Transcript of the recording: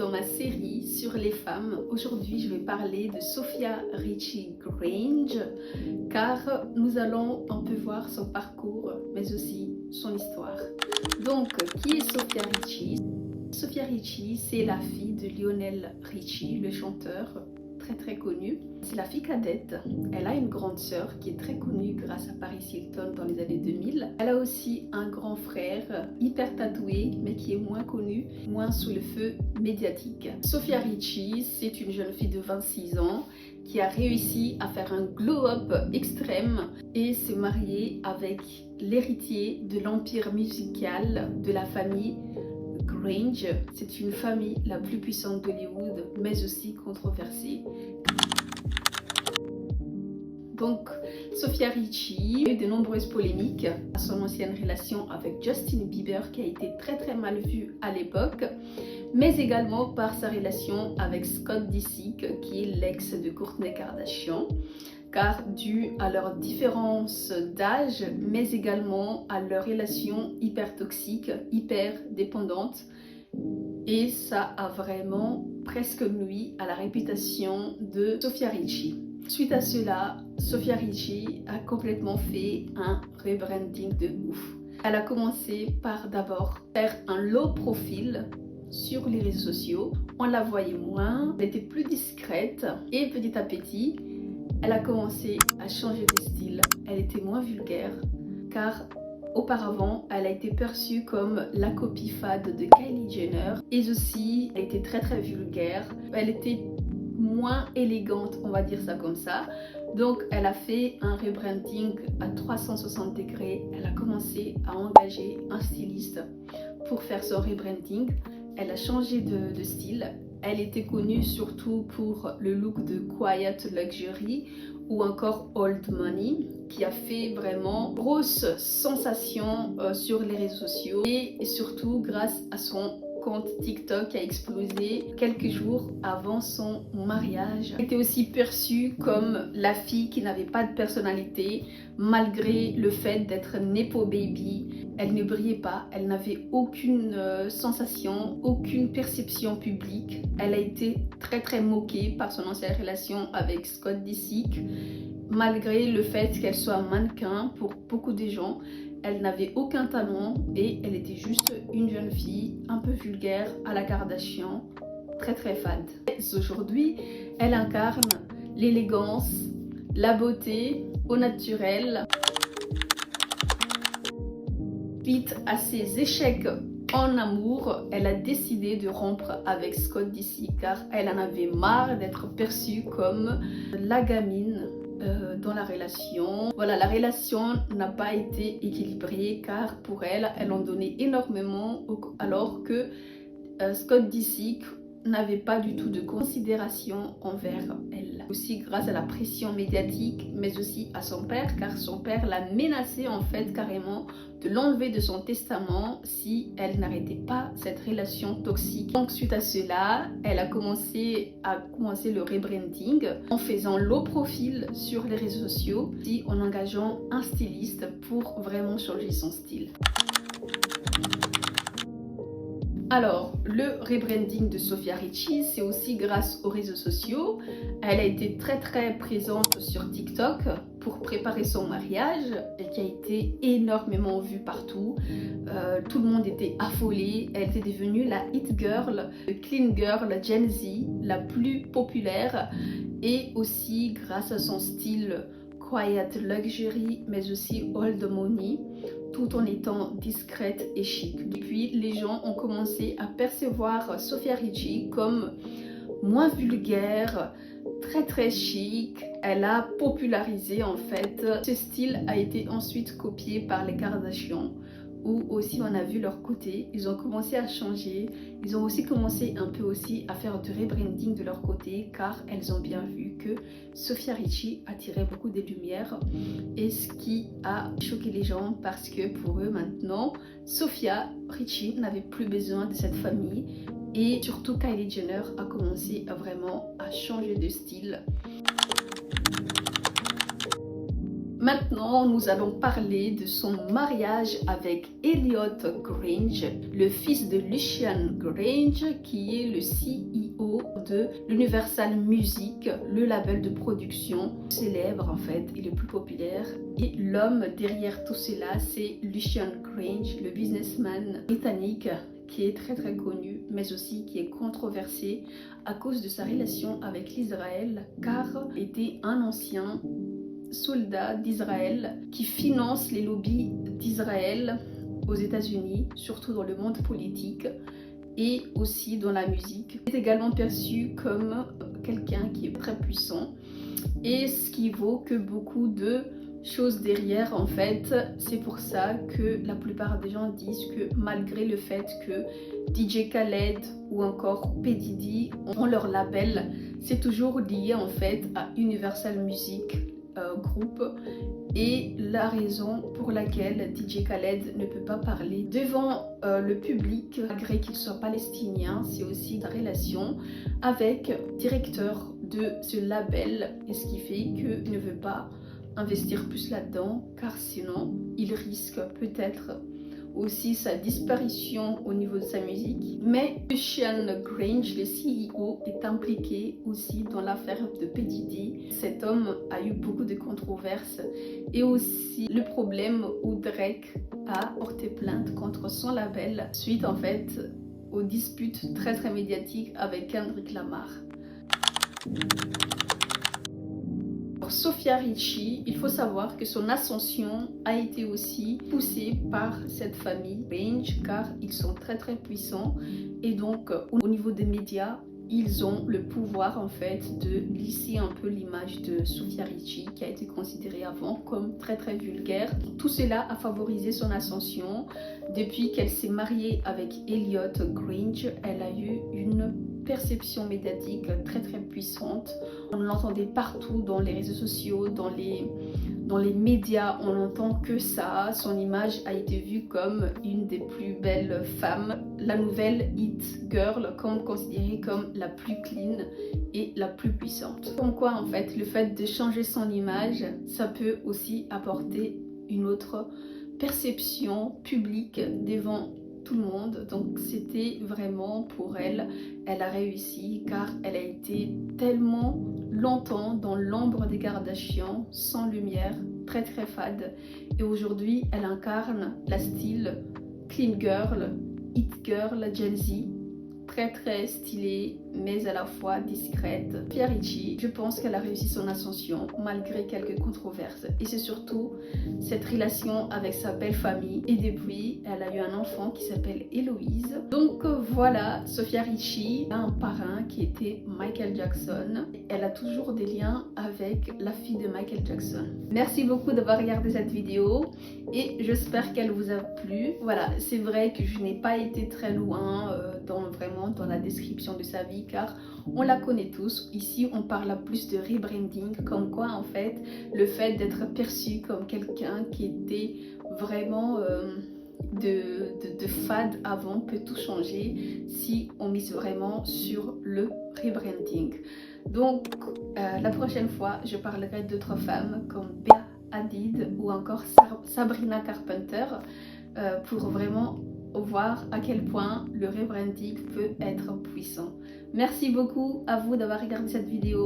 dans ma série sur les femmes. Aujourd'hui, je vais parler de Sophia Richie Grainge car nous allons un peu voir son parcours mais aussi son histoire. Donc, qui est Sophia Richie? Sophia Richie, c'est la fille de Lionel Richie, le chanteur très connu. C'est la fille cadette. Elle a une grande sœur qui est très connue grâce à Paris Hilton dans les années 2000. Elle a aussi un grand frère hyper tatoué mais qui est moins connu, moins sous le feu médiatique. Sophia Richie, c'est une jeune fille de 26 ans qui a réussi à faire un glow-up extrême et se marier avec l'héritier de l'empire musical de la famille Grainge. C'est une famille la plus puissante d'Hollywood, mais aussi controversée. Donc, Sophia Richie a eu de nombreuses polémiques à son ancienne relation avec Justin Bieber qui a été très mal vue à l'époque, mais également par sa relation avec Scott Disick qui est l'ex de Kourtney Kardashian, car dû à leur différence d'âge, mais également à leur relation hyper toxique, hyper dépendante, et ça a vraiment presque nui à la réputation de Sophia Richie. Suite à cela, Sophia Richie a complètement fait un rebranding de ouf. Elle a commencé par d'abord faire un low profil sur les réseaux sociaux. On la voyait moins, elle était plus discrète et petit à petit, elle a commencé à changer de style. Elle était moins vulgaire car auparavant, elle a été perçue comme la copie fade de Kylie Jenner et aussi elle était très vulgaire. Elle était moins élégante, on va dire ça comme ça. Donc elle a fait un rebranding à 360 degrés. Elle a commencé à engager un styliste pour faire son rebranding. Elle a changé de style. Elle était connue surtout pour le look de Quiet Luxury ou encore Old Money qui a fait vraiment grosse sensation sur les réseaux sociaux et surtout grâce à son compte TikTok qui a explosé quelques jours avant son mariage. Elle était aussi perçue comme la fille qui n'avait pas de personnalité malgré le fait d'être Nepo Baby. Elle ne brillait pas, elle n'avait aucune sensation, aucune perception publique. Elle a été très moquée par son ancienne relation avec Scott Disick. Malgré le fait qu'elle soit mannequin pour beaucoup de gens, elle n'avait aucun talent et elle était juste une jeune fille un peu vulgaire à la Kardashian, très fade. Aujourd'hui, elle incarne l'élégance, la beauté au naturel. Suite à ses échecs en amour, elle a décidé de rompre avec Scott Disick car elle en avait marre d'être perçue comme la gamine dans la relation. Voilà, la relation n'a pas été équilibrée car pour elle, elle en donnait énormément alors que Scott Disick n'avait pas du tout de considération envers elle. Aussi grâce à la pression médiatique mais aussi à son père car son père l'a menacé en fait carrément de l'enlever de son testament si elle n'arrêtait pas cette relation toxique. Donc suite à cela, elle a commencé le rebranding en faisant low profil sur les réseaux sociaux et en engageant un styliste pour vraiment changer son style. Alors, le rebranding de Sophia Richie, c'est aussi grâce aux réseaux sociaux. Elle a été très présente sur TikTok pour préparer son mariage et qui a été énormément vue partout. Tout le monde était affolé. Elle était devenue la hit girl, le clean girl Gen Z, la plus populaire et aussi grâce à son style Quiet Luxury mais aussi Old Money, tout en étant discrète et chic. Depuis, les gens ont commencé à percevoir Sophia Richie comme moins vulgaire, très chic. Elle a popularisé en fait. Ce style a été ensuite copié par les Kardashian où aussi on a vu leur côté, ils ont commencé à changer, ils ont aussi commencé un peu aussi à faire du rebranding de leur côté car elles ont bien vu que Sophia Richie attirait beaucoup de lumière et ce qui a choqué les gens parce que pour eux maintenant, Sophia Richie n'avait plus besoin de cette famille et surtout Kylie Jenner a commencé à vraiment changer de style. Maintenant, nous allons parler de son mariage avec Elliot Grange, le fils de Lucian Grange, qui est le CEO de Universal Music, le label de production célèbre en fait et le plus populaire. Et l'homme derrière tout cela, c'est Lucian Grange, le businessman britannique qui est très connu, mais aussi qui est controversé à cause de sa relation avec l'Israël, car il était un ancien soldat d'Israël qui finance les lobbies d'Israël aux États-Unis, surtout dans le monde politique et aussi dans la musique. Il est également perçu comme quelqu'un qui est très puissant, et ce qui vaut que beaucoup de choses derrière en fait. C'est pour ça que la plupart des gens disent que malgré le fait que DJ Khaled ou encore P. Diddy ont leur label, c'est toujours lié en fait à Universal Music Group, et la raison pour laquelle DJ Khaled ne peut pas parler devant le public malgré qu'il soit palestinien, c'est aussi sa relation avec le directeur de ce label, et ce qui fait qu'il ne veut pas investir plus là-dedans, car sinon il risque peut-être aussi sa disparition au niveau de sa musique. Mais Lucian Grange, le CEO, est impliqué aussi dans l'affaire de P. Diddy. Cet homme a eu beaucoup de controverses, et aussi le problème où Drake a porté plainte contre son label suite en fait aux disputes très médiatiques avec Kendrick Lamar. Pour Sofia Richie, il faut savoir que son ascension a été aussi poussée par cette famille Grange, car ils sont très puissants, et donc au niveau des médias, ils ont le pouvoir en fait de lisser un peu l'image de Sofia Richie, qui a été considérée avant comme très vulgaire. Tout cela a favorisé son ascension. Depuis qu'elle s'est mariée avec Elliot Grange, elle a eu une perception médiatique très puissante. On l'entendait partout dans les réseaux sociaux, dans les médias, on n'entend que ça. Son image a été vue comme une des plus belles femmes, la nouvelle It Girl, comme considérée comme la plus clean et la plus puissante. Comme quoi en fait, le fait de changer son image, ça peut aussi apporter une autre perception publique devant tout le monde. Donc c'était vraiment pour elle, elle a réussi, car elle a été tellement longtemps dans l'ombre des Kardashians, sans lumière, très fade, et aujourd'hui elle incarne la style clean girl, it girl, Gen Z, très stylée mais à la fois discrète. Sofia Richie, je pense qu'elle a réussi son ascension malgré quelques controverses, et c'est surtout cette relation avec sa belle famille, et depuis elle a eu un enfant qui s'appelle Héloïse. Donc voilà, Sofia Richie a un parrain qui était Michael Jackson. Elle a toujours des liens avec la fille de Michael Jackson. Merci beaucoup d'avoir regardé cette vidéo et j'espère qu'elle vous a plu. Voilà, c'est vrai que je n'ai pas été très loin dans la description de sa vie, car on la connaît tous. Ici on parle plus de rebranding, comme quoi en fait le fait d'être perçu comme quelqu'un qui était vraiment de fade avant peut tout changer si on mise vraiment sur le rebranding. Donc la prochaine fois je parlerai d'autres femmes comme Bella Hadid ou encore Sabrina Carpenter pour vraiment voir à quel point le rebranding peut être puissant. Merci beaucoup à vous d'avoir regardé cette vidéo.